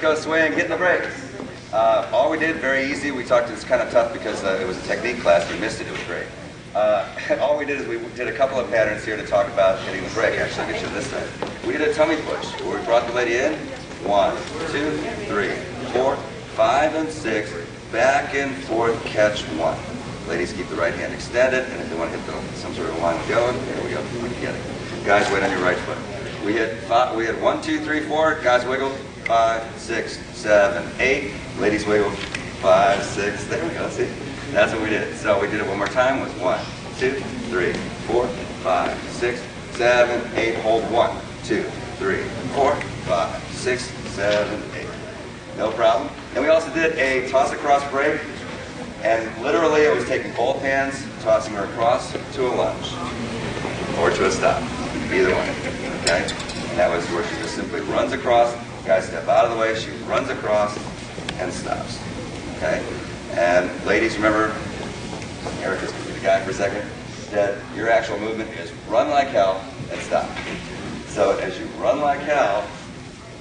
go swing, hitting the brakes. All we did, very easy. We talked, it's kind of tough because it was a technique class. We missed it. It was great. All we did is we did a couple of patterns here to talk about hitting the brake. Actually, I'll get you this side. We did a tummy push where we brought the lady in. 1, 2, 3, 4, 5, and 6. Back and forth, catch 1. Ladies, keep the right hand extended, and if they want to hit some sort of line going, there we go. We can get it. Guys, wait on your right foot. We had 1, 2, 3, 4. Guys wiggle. 5, 6, 7, 8. Ladies wiggle. 5, 6. There we go. See? That's what we did. So we did it one more time with 1, 2, 3, 4, 5, 6, 7, 8. Hold 1, 2, 3, 4, 5, 6, 7, 8. No problem. And we also did a toss across break. And literally it was taking both hands, tossing her across to a lunge. Or to a stop. Either one. Okay? And that was where she just simply runs across. Guys step out of the way. She runs across and stops. Okay? And ladies, remember, Erica's going to be the guy for a second, that your actual movement is run like hell and stop. So as you run like hell,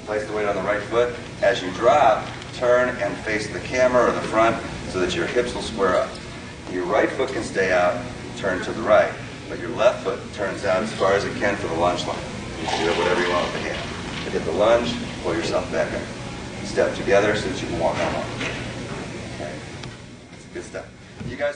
place the weight on the right foot. As you drop, turn and face the camera or the front so that your hips will square up. Your right foot can stay out, turn to the right, but your left foot turns out as far as it can for the lunge line. You can do whatever you want with the hand. But hit the lunge, pull yourself back in. Step together so that you can walk on one. Okay. Good stuff. You guys